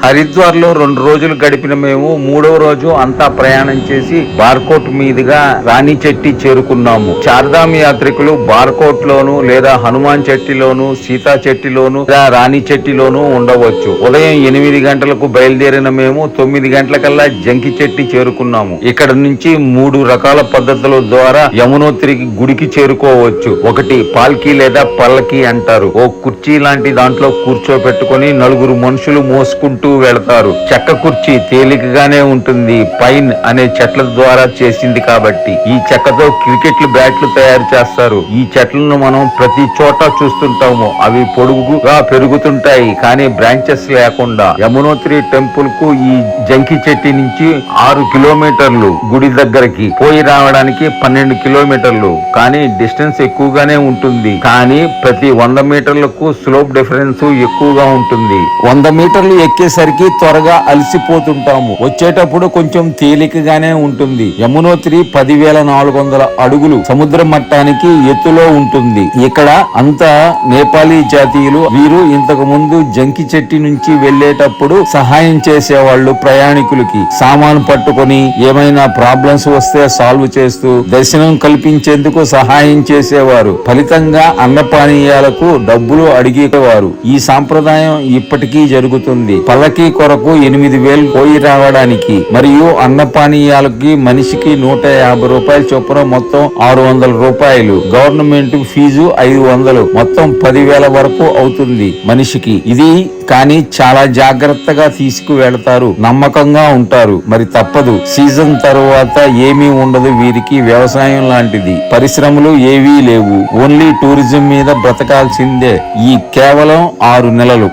హరిద్వార్ లో 2 రోజులు గడిపిన మేము 3వ రోజు అంతా ప్రయాణం చేసి బార్కోట్ మీదుగా రాణి చెట్టి చేరుకున్నాము. చార్ధామ్ యాత్రికులు బార్కోట్ లోను లేదా హనుమాన్ చెట్టిలోను, సీతా చెట్టిలోను, రాణి చెట్టిలోను ఉండవచ్చు. ఉదయం 8 గంటలకు బయలుదేరిన మేము 9 గంటలకల్లా జంకి చెట్టి చేరుకున్నాము. ఇక్కడ నుంచి 3 రకాల పద్ధతుల ద్వారా యమునోత్రి గుడికి చేరుకోవచ్చు. ఒకటి పాల్కీ లేదా పల్లకి అంటారు. ఓ కుర్చీ లాంటి దాంట్లో కూర్చోపెట్టుకుని 4 మనుషులు మోసుకుంటూ వెళతారు. చెక్క కుర్చీ తేలికగానే ఉంటుంది. పైన్ అనే చెట్ల ద్వారా చేసింది కాబట్టి. ఈ చెక్కతో క్రికెట్లు బ్యాట్లు తయారు చేస్తారు. ఈ చెట్లను మనం ప్రతి చోట చూస్తుంటాము. అవి పొడుగుగా పెరుగుతుంటాయి కానీ బ్రాంచెస్ లేకుండా. యమునోత్రి టెంపుల్ కు ఈ జంకి చెట్టి నుంచి 6 కిలోమీటర్లు, గుడి దగ్గరికి పోయి రావడానికి 12 కిలోమీటర్లు. కానీ డిస్టెన్స్ ఎక్కువగానే ఉంటుంది. కానీ ప్రతి 100 మీటర్లకు స్లోప్ డిఫరెన్స్ ఎక్కువగా ఉంటుంది. 100 మీటర్లు ఎక్కేసరికి త్వరగా అలసిపోతుంటాము. వచ్చేటప్పుడు కొంచెం తేలికగానే ఉంటుంది. యమునోత్రి 10,400 అడుగులు సముద్ర మట్టానికి ఎత్తులో ఉంటుంది. ఇక్కడ అంతా నేపాలీ జాతీయులు. వీరు ఇంతకు ముందు జంకి చెట్టి నుంచి వెళ్లేటప్పుడు సహాయం చేసేవాళ్లు. ప్రయాణికులకి సామాను పట్టుకొని ఏమైనా ప్రాబ్లమ్స్ వస్తే సాల్వ్ చేస్తూ దర్శనం కల్పించేందుకు సహాయం చేసేవారు. ఫలితంగా అన్నపానీయాలకు డబ్బులు అడిగేవారు. ఈ సాంప్రదాయం ఇప్పటికీ జరుగుతుంది. పల్లకి కొరకు 8,000 పోయి రావడానికి మరియు అన్నపానీయాలకి మనిషికి 150 రూపాయల చొప్పున మొత్తం 600 రూపాయలు. గవర్నమెంట్ ఫీజు 500, మొత్తం 10,000 వరకు అవుతుంది మనిషికి. ఇది కానీ చాలా జాగ్రత్తగా తీసుకువెళతారు. నమ్మకంగా ఉంటారు. మరి తప్పదు. సీజన్ తరువాత ఏమీ ఉండదు. వీరికి వ్యవసాయం లాంటిది. పరిశ్రమలు ఏవీ లేవు. ఓన్లీ టూరిజం మీద బ్రతకాల్సిందే ఈ కేవలం 6 నెలలు.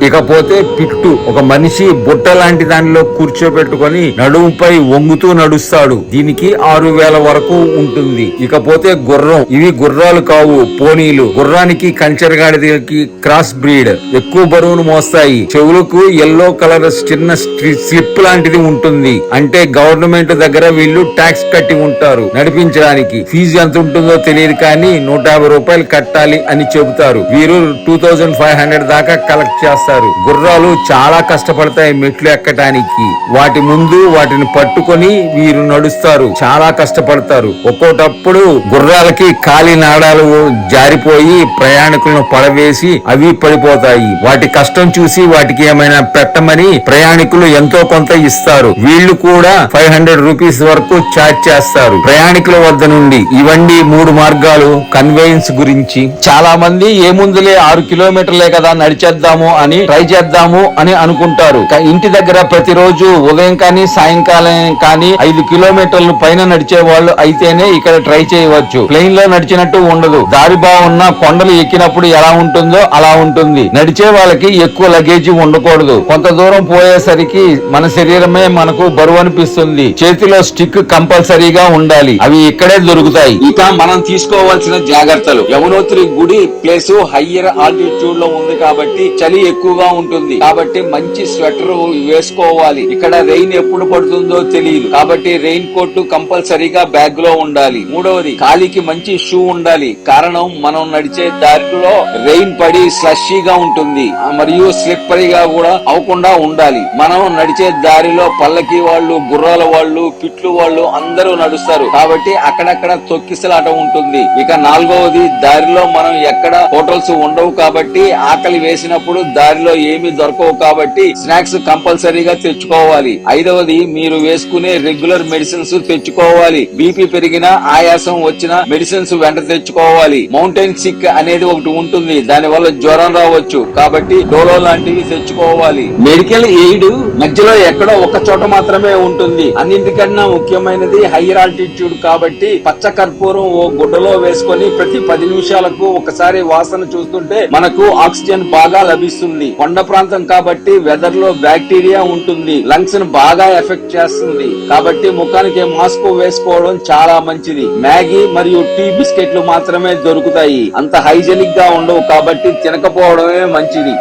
ఇకపోతే పిట్టు, ఒక మనిషి బుట్ట లాంటి దానిలో కూర్చోబెట్టుకొని నడుముపై వంగుతూ నడుస్తాడు. దీనికి 6,000 వరకు ఉంటుంది. ఇకపోతే గుర్రం. ఇవి గుర్రాలు కావు, పోనీలు. గుర్రానికి కంచరగాడికి క్రాస్ బ్రీడ్. ఎక్కువ బరువును మోస్తాయి. చెవులకు ఎల్లో కలర్ చిన్న స్లిప్ లాంటిది ఉంటుంది. అంటే గవర్నమెంట్ దగ్గర వీళ్ళు ట్యాక్స్ కట్టి ఉంటారు నడిపించడానికి. ఫీజు ఎంత ఉంటుందో తెలియదు కానీ 150 రూపాయలు కట్టాలి అని చెబుతారు. వీరు 2,500 దాకా కలెక్ట్ చేస్తారు. గుర్రాలు చాలా కష్టపడతాయి మెట్లు ఎక్కడానికి. వాటి ముందు వాటిని పట్టుకొని వీరు నడుస్తారు. చాలా కష్టపడతారు. ఒక్కోటప్పుడు గుర్రాలకి కాలి నాడాలు జారిపోయి ప్రయాణికులను పడవేసి అవి పడిపోతాయి. వాటి కష్టం చూసి వాటికి ఏమైనా పెట్టమని ప్రయాణికులు ఎంతో కొంత ఇస్తారు. వీళ్లు కూడా 500 రూపీస్ వరకు ఛార్జ్ చేస్తారు ప్రయాణికుల వద్ద నుండి. ఇవన్నీ 3 మార్గాలు కన్వేయన్స్ గురించి. చాలా మంది ఏముందులే 6 కిలోమీటర్లే కదా నడిచేద్దాము అని ట్రై చేద్దాము అని అనుకుంటారు. ఇంటి దగ్గర ప్రతిరోజు ఉదయం కానీ సాయంకాలం కానీ 5 కిలోమీటర్లు పైన నడిచే వాళ్ళు అయితేనే ఇక్కడ ట్రై చేయవచ్చు. ప్లెయిన్ లో నడిచినట్టు ఉండదు. దారి బాగున్న కొండలు ఎక్కినప్పుడు ఎలా ఉంటుందో అలా ఉంటుంది. నడిచే వాళ్ళకి ఎక్కువ లగేజ్ ఉండకూడదు. కొంత దూరం పోయేసరికి మన శరీరమే మనకు బరువు అనిపిస్తుంది. చేతిలో స్టిక్ కంపల్సరీగా ఉండాలి. అవి ఇక్కడే దొరుకుతాయి. ఇక మనం తీసుకోవాల్సిన జాగ్రత్తలు. యమునోత్రి గుడి ప్లేస్ హయ్యర్ ఆల్టిట్యూడ్ లో ఉంది కాబట్టి చలి ఎక్కువగా ఉంటుంది. కాబట్టి మంచి స్వెటర్ వేసుకోవాలి. ఇక్కడ రెయిన్ ఎప్పుడు పడుతుందో తెలియదు కాబట్టి రెయిన్ కోట్ కంపల్సరీగా బ్యాగ్ లో ఉండాలి. 3వది కాలికి మంచి షూ ఉండాలి. కారణం మనం నడిచే దారిలో రెయిన్ పడి స్లషీగా ఉంటుంది మరియు స్లిప్పరీగా కూడా అవకుండా ఉండాలి. మనం నడిచే దారిలో పల్లకి వాళ్ళు, గుర్రాల వాళ్ళు, పిట్లు వాళ్ళు అందరూ నడుస్తారు కాబట్టి అక్కడక్కడ తొక్కిసలాట ఉంటుంది. ఇక 4వది దారిలో మనం ఎక్కడ హోటల్స్ ఉండవు కాబట్టి ఆకలి వేసినప్పుడు దారిలో ఏమి దొరకవు కాబట్టి స్నాక్స్ కంపల్సరీగా తెచ్చుకోవాలి. 5వది మీరు వేసుకునే రెగ్యులర్ మెడిసిన్స్ తెచ్చుకోవాలి. బీపీ పెరిగినా ఆయాసం వచ్చినా మెడిసిన్స్ వెంట తెచ్చుకోవాలి. మౌంటైన్ సిక్ అనేది ఒకటి ఉంటుంది. దాని వల్ల జ్వరం రావచ్చు కాబట్టి డోలో లాంటివి తెచ్చుకోవాలి. మెడికల్ ఎయిడ్ మధ్యలో ఎక్కడో ఒక చోట మాత్రమే ఉంటుంది. అన్నింటికన్నా ముఖ్యమైనది హైయర్ ఆల్టిట్యూడ్ కాబట్టి పచ్చ కర్పూరం ఓ గుడ్డలో వేసుకొని ప్రతి 10 నిమిషాలకు ఒకసారి వాసన చూస్తుంటే మనకు ఆక్సిజన్ బాగా లభిస్తుంది. కొండ ప్రాంతం కాబట్టి వెదర్ లో బ్యాక్టీరియా ఉంటుంది, లంగ్స్ ను బాగా ఎఫెక్ట్ చేస్తుంది. కాబట్టి ముఖానికి మాస్క్ వేసుకోవడం చాలా మంచిది. మ్యాగీ మరియు టీ బిస్కెట్లు మాత్రమే దొరుకుతాయి, అంత హైజెనిక్ గా ఉండవు, కాబట్టి తినకపోవడమే మంచిది.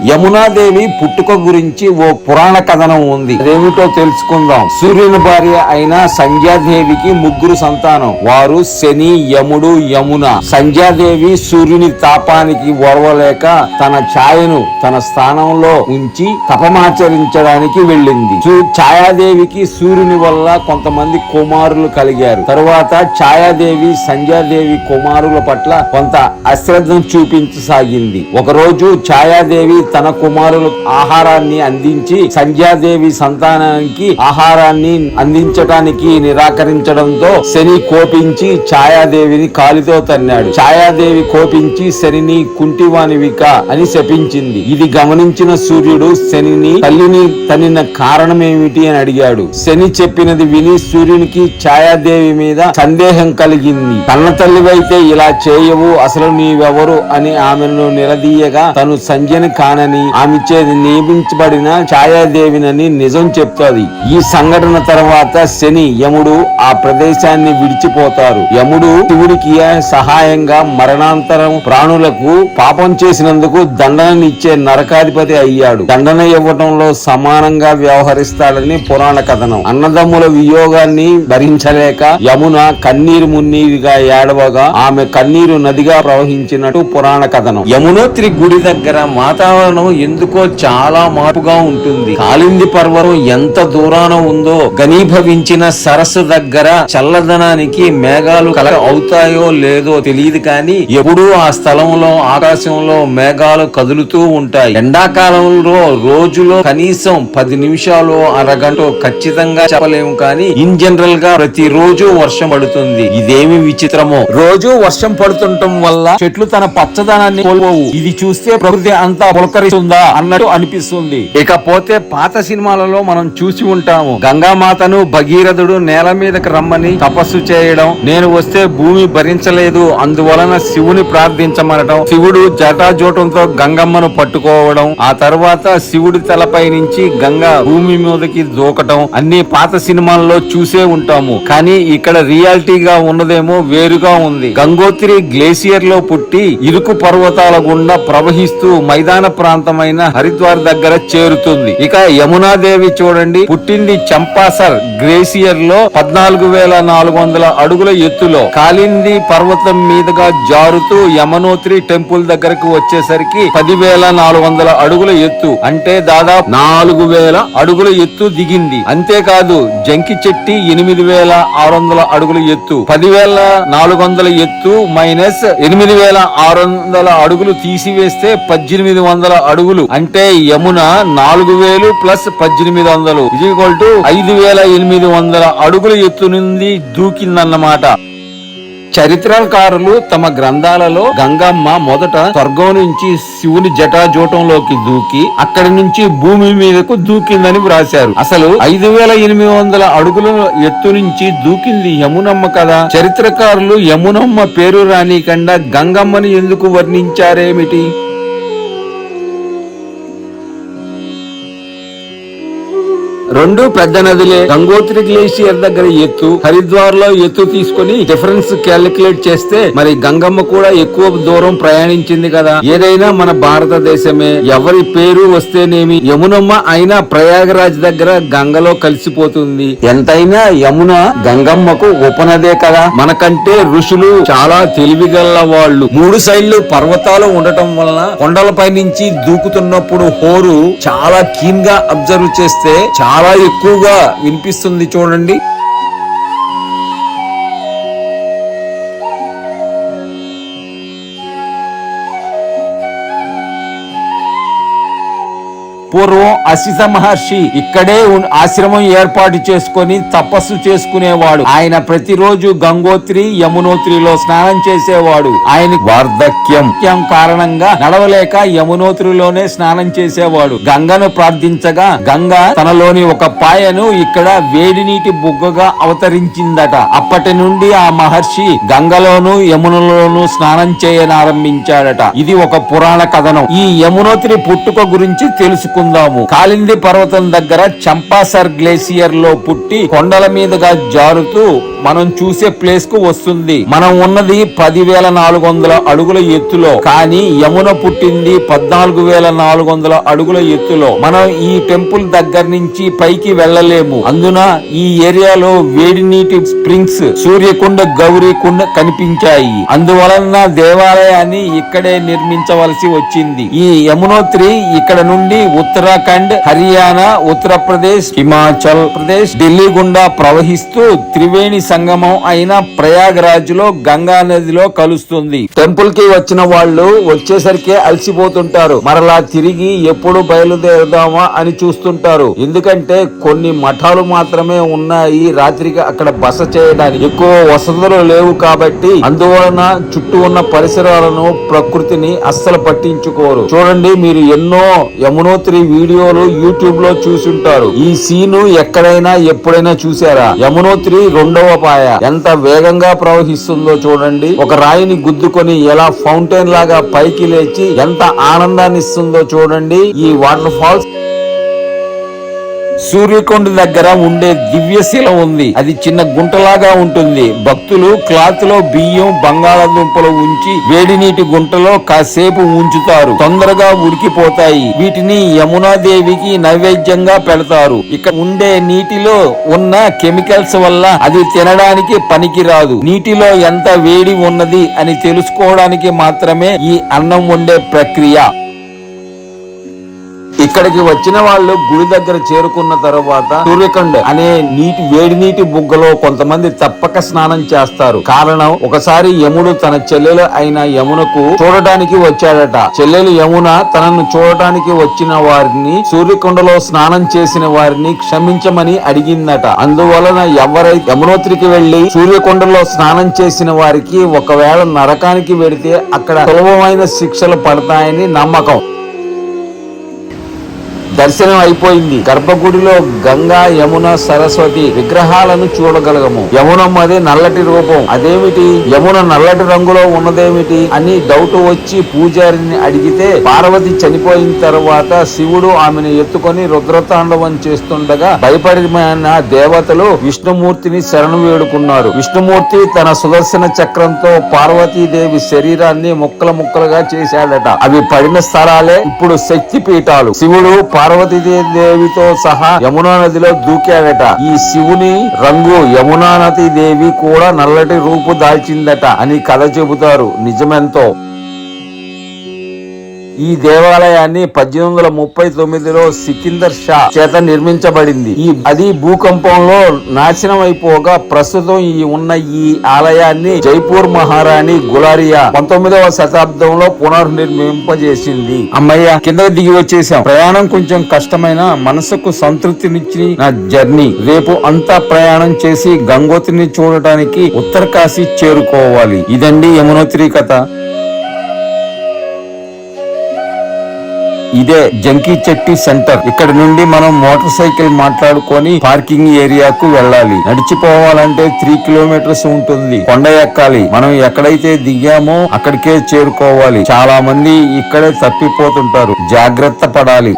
యమునాదేవి పుట్టుక గురించి ఓ పురాణ కథనం ఉంది, అదేమిటో తెలుసుకుందాం. సూర్యుని భార్య అయిన సంధ్యాదేవికి ముగ్గురు సంతానం. వారు శని, యముడు, యమున. సంధ్యాదేవి సూర్యుని తాపానికి ఓర్వలేక తన ఛాయను తన స్థానంలో ఉంచి తపమాచరించడానికి వెళ్ళింది. ఛాయాదేవికి సూర్యుని వల్ల కొంతమంది కుమారులు కలిగారు. తరువాత ఛాయాదేవి సంధ్యాదేవి కుమారుల పట్ల కొంత అశ్రద్ధను చూపించసాగింది. ఒకరోజు ఛాయాదేవి తన కుమారులకు ఆహారాన్ని అందించి సంధ్యాదేవి సంతానానికి ఆహారాన్ని అందించడానికి నిరాకరించడంతో శని కోపించి ఛాయాదేవిని కాలితో తన్నాడు. ఛాయాదేవి కోపించి శనిని కుంటివానివిక అని శపించింది. ఇది గమనించిన సూర్యుడు శనిని తల్లిని తన్నిన కారణమేమిటి అని అడిగాడు. శని చెప్పినది విని సూర్యునికి ఛాయాదేవి మీద సందేహం కలిగింది. తన తల్లివైతే ఇలా చేయవు, అసలు నీవెవరు అని ఆమెను నిలదీయగా తను సంధ్యని కానని ఆమెచే నియమించబడిన ఛాయాదేవినని నిజం చెప్తాది. ఈ సంఘటన తర్వాత శని, యముడు ఆ ప్రదేశాన్ని విడిచిపోతారు. యముడు శివుడికి సహాయంగా మరణాంతరం ప్రాణులకు పాపం చేసినందుకు దండననిచ్చే నరకాధిపతి అయ్యాడు. దండన ఇవ్వడంలో సమానంగా వ్యవహరిస్తాడని పురాణ కథనం. అన్నదమ్ముల వియోగాన్ని భరించలేక యమున కన్నీరు మున్నీరుగా ఏడవగా ఆమె కన్నీరు నదిగా ప్రవహించినట్టు పురాణ కథనం. యమునోత్రి గుడి దగ్గర వాతావరణం ఎందుకో చాలా మార్పుగా ఉంటుంది. కాలింది పర్వతం ఎంత దూరాన ఉందో ఘనీభవించిన సరస్సు దగ్గర చల్లదనానికి మేఘాలు కల అవుతాయో లేదో తెలియదు, కానీ ఎప్పుడూ ఆ స్థలంలో ఆకాశంలో మేఘాలు కదులుతూ ఉంటాయి. ఎండాకాలంలో రోజులో కనీసం 10 నిమిషాలు అరగంట ఖచ్చితంగా చెప్పలేము, కానీ ఇన్ జనరల్ గా ప్రతి రోజు వర్షం పడుతుంది. ఇదేమి విచిత్రమో. రోజు వర్షం పడుతుండటం వల్ల చెట్లు తన పచ్చదనాన్ని కోల్పోవు. ఇది చూస్తే ప్రకృతి అంతా పులకరిస్తుందా అన్నట్టు అనిపిస్తుంది. ఇకపోతే పాత సినిమాలలో మనం చూసి ఉంటాము, గంగామాతను భగీరథుడు నేల మీదకి రమ్మని తపస్సు చేయడం, నేను వస్తే భూమి భరించలేదు అందువలన శివుని ప్రార్థించమనటం, శివుడు జటాజోటంతో గంగమ్మను పట్టుకోవడం, ఆ తర్వాత శివుడి తలపై నుంచి గంగా భూమి మీదకి దూకటం అన్ని పాత సినిమాల్లో చూసే ఉంటాము. కానీ ఇక్కడ రియాలిటీగా ఉన్నదేమో వేరుగా ఉంది. గంగోత్రి గ్లేసియర్ లో పుట్టి ఇరుకు పర్వతాల గుండా ప్రవహిస్తూ మైదాన ప్రాంతమైన హరిద్వార్ దగ్గర చేరుతుంది. ఇక యమునాదేవి చూడండి, పుట్టింది చంపాసర్ గ్లేసియర్ లో 14,400 అడుగుల ఎత్తులో. కాలింది పర్వతం మీదుగా జారుతూ యమునోత్రి టెంపుల్ దగ్గరకు వచ్చేసరికి 10,400 అడుగుల ఎత్తు, అంటే దాదాపు 4,000 అడుగుల ఎత్తు దిగింది. అంతేకాదు జంకి చెట్టి 8,600 అడుగుల ఎత్తు. 10,400 ఎత్తు మైనస్ 8,600 అడుగులు తీసివేస్తే 1,800 అడుగులు, అంటే యమున 4,000 ప్లస్ 1,800 = 5,800 అడుగుల ఎత్తు నుండి దూకిందన్నమాట. చరిత్రకారులు తమ గ్రంథాలలో గంగమ్మ మొదట స్వర్గం నుంచి శివుని జటాజూటంలోకి దూకి అక్కడి నుంచి భూమి మీదకు దూకిందని వ్రాశారు. అసలు 5,800 అడుగుల ఎత్తు నుంచి దూకింది యమునమ్మ కదా. చరిత్రకారులు యమునమ్మ పేరు రానికుండా గంగమ్మని ఎందుకు వర్ణించారేమిటి? రెండు పెద్ద నదులే. గంగోత్రి గ్లేషియర్ దగ్గర ఎత్తు, హరిద్వార్ లో ఎత్తు తీసుకుని డిఫరెన్స్ క్యాలిక్యులేట్ చేస్తే మరి గంగమ్మ కూడా ఎక్కువ దూరం ప్రయాణించింది కదా. ఏదైనా మన భారతదేశమే, ఎవరి పేరు వస్తేనేమి. యమునమ్మ అయినా ప్రయాగరాజ్ దగ్గర గంగలో కలిసిపోతుంది. ఎంతైనా యమున గంగమ్మకు ఉపనదే కదా. మనకంటే ఋషులు చాలా తెలివిగల వాళ్ళు. 3 సైడ్లు పర్వతాలు ఉండటం వలన కొండలపై నుంచి దూకుతున్నప్పుడు హోరు చాలా కీన్ గా అబ్జర్వ్ చేస్తే చాలా ఎక్కువగా వినిపిస్తుంది చూడండి. పూర్వం అసిత మహర్షి ఇక్కడే ఆశ్రమం ఏర్పాటు చేసుకొని తపస్సు చేసుకునేవాడు. ఆయన ప్రతిరోజు గంగోత్రి యమునోత్రిలో స్నానం చేసేవాడు. ఆయన వార్ధక్యం కారణంగా నడవలేక యమునోత్రిలోనే స్నానం చేసేవాడు. గంగను ప్రార్థించగా గంగ తనలోని ఒక పాయను ఇక్కడ వేడి నీటి బుగ్గగా అవతరించిందట. అప్పటి నుండి ఆ మహర్షి గంగలోను యమునలోను స్నానం చేయనారంభించాడట. ఇది ఒక పురాణ కథనం. ఈ యమునోత్రి పుట్టుక గురించి తెలుసుకుందాము. కాలింది పర్వతం దగ్గర చంపాసర్ గ్లేసియర్ లో పుట్టి కొండల మీదుగా జారుతూ మనం చూసే ప్లేస్ కు వస్తుంది. మనం ఉన్నది 10,400 అడుగుల ఎత్తులో, కానీ యమున పుట్టింది 14,400 అడుగుల ఎత్తులో. మనం ఈ టెంపుల్ దగ్గర నుంచి పైకి వెళ్ళలేము. అందున ఈ ఏరియాలో వేడి నీటి స్ప్రింగ్స్, సూర్యకుండ, గౌరీ కుండ కనిపించాయి. అందువలన దేవాలయాన్ని ఇక్కడే నిర్మించవలసి వచ్చింది. ఈ యమునోత్రి ఇక్కడ నుండి ఉత్తరాఖండ్, హర్యానా, ఉత్తరప్రదేశ్, హిమాచల్ ప్రదేశ్, ఢిల్లీ గుండా ప్రవహిస్తూ త్రివేణి సంగమం అయిన ప్రయాగరాజ్ లో గంగా నదిలో కలుస్తుంది. టెంపుల్ కి వచ్చిన వాళ్ళు వచ్చేసరికి అలసిపోతుంటారు. మరలా తిరిగి ఎప్పుడు బయలుదేరదామా అని చూస్తుంటారు. ఎందుకంటే కొన్ని మఠాలు మాత్రమే ఉన్నాయి రాత్రికి అక్కడ బస చేయడానికి. ఎక్కువ వసతులు లేవు కాబట్టి అందువలన చుట్టూ ఉన్న పరిసరాలను, ప్రకృతిని అస్సలు పట్టించుకోరు. చూడండి, మీరు ఎన్నో యమునోత్రి వీడియోలు యూట్యూబ్ లో చూసుంటారు. ఈ సీను ఎక్కడైనా ఎప్పుడైనా చూసారా? యమునోత్రి రెండవ పాయ ఎంత వేగంగా ప్రవహిస్తుందో చూడండి. ఒక రాయిని గుద్దుకొని ఎలా ఫౌంటైన్ లాగా పైకి లేచి ఎంత ఆనందాన్ని ఇస్తుందో చూడండి. ఈ వాటర్ ఫాల్స్ సూర్యకొండ దగ్గర ఉండే దివ్యశిల ఉంది. అది చిన్న గుంటలాగా ఉంటుంది. భక్తులు క్లాత్ లో బియ్యం, బంగాళాదుంపలు ఉంచి వేడి నీటి గుంటలో కాసేపు ఉంచుతారు. తొందరగా ఉడికిపోతాయి. వీటిని యమునాదేవికి నైవేద్యంగా పెడతారు. ఇక్కడ ఉండే నీటిలో ఉన్న కెమికల్స్ వల్ల అది తినడానికి పనికిరాదు. నీటిలో ఎంత వేడి ఉన్నది అని తెలుసుకోవడానికి మాత్రమే ఈ అన్నం వండే ప్రక్రియ. ఇక్కడికి వచ్చిన వాళ్ళు గుడి దగ్గర చేరుకున్న తర్వాత సూర్యకొండ అనే వేడి నీటి బుగ్గలో కొంతమంది తప్పక స్నానం చేస్తారు. కారణం, ఒకసారి యముడు తన చెల్లెలు అయిన యమునకు చూడటానికి వచ్చాడట. చెల్లెలు యమున తనను చూడటానికి వచ్చిన వారిని, సూర్యకొండలో స్నానం చేసిన వారిని క్షమించమని అడిగిందట. అందువలన ఎవరైతే యమునోత్రికి వెళ్లి సూర్యకొండలో స్నానం చేసిన వారికి ఒకవేళ నరకానికి వెడితే అక్కడ సులభమైన శిక్షలు పడతాయని నమ్మకం. దర్శనం అయిపోయింది. గర్భగుడిలో గంగా, యమున, సరస్వతి విగ్రహాలను చూడగలగము. యమునమ్మది నల్లటి రూపం. అదేమిటి, యమున నల్లటి రంగులో ఉన్నదేమిటి అని డౌట్ వచ్చి పూజారిని అడిగితే, పార్వతి చనిపోయిన తర్వాత శివుడు ఆమెను ఎత్తుకొని రుద్రతాండవం చేస్తుండగా భయపడిన దేవతలు విష్ణుమూర్తిని శరణు వేడుకున్నారు. విష్ణుమూర్తి తన సుదర్శన చక్రంతో పార్వతీదేవి శరీరాన్ని ముక్కలు ముక్కలుగా చేశాడట. అవి పడిన స్థలాలే ఇప్పుడు శక్తి పీఠాలు. శివుడు పార్వతీదేవితో సహా యమునా నదిలో దూకాడట. ఈ శివుని రంగు యమునా నది దేవి కూడా నల్లటి రూపు దాల్చిందట అని కథ చెబుతారు. నిజమెంతో. ఈ దేవాలయాన్ని 1839లో సికిందర్ షా చేత నిర్మించబడింది. అది భూకంపంలో నాశనం అయిపోగా ప్రస్తుతం ఈ ఆలయాన్ని జైపూర్ మహారాణి గులారియా 19వ శతాబ్దంలో పునర్నిర్మింపజేసింది. అమ్మయ్య, కిందకి దిగి వచ్చేసాం. ప్రయాణం కొంచెం కష్టమైన మనసుకు సంతృప్తినిచ్చి నా జర్నీ. రేపు అంతా ప్రయాణం చేసి గంగోత్రిని చూడటానికి ఉత్తరకాశీ చేరుకోవాలి. ఇదండి యమునోత్రి కథ. ఇదే జంకీ చెట్టి సెంటర్. ఇక్కడ నుండి మనం మోటార్ సైకిల్ మాట్లాడుకొని పార్కింగ్ ఏరియాకు వెళ్ళాలి. నడిచిపోవాలంటే 3 కిలోమీటర్స్ ఉంటుంది. కొండ ఎక్కాలి. మనం ఎక్కడైతే దిగామో అక్కడికే చేరుకోవాలి. చాలా మంది ఇక్కడే తప్పిపోతుంటారు. జాగ్రత్త పడాలి.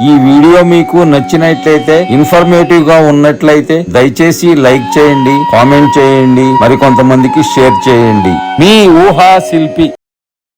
ఈ వీడియో మీకు నచ్చినట్లయితే, ఇన్ఫర్మేటివ్ గా ఉన్నట్లయితే దయచేసి లైక్ చేయండి, కామెంట్ చేయండి, మరి కొంతమందికి షేర్ చేయండి. మీ ఊహా శిల్పి.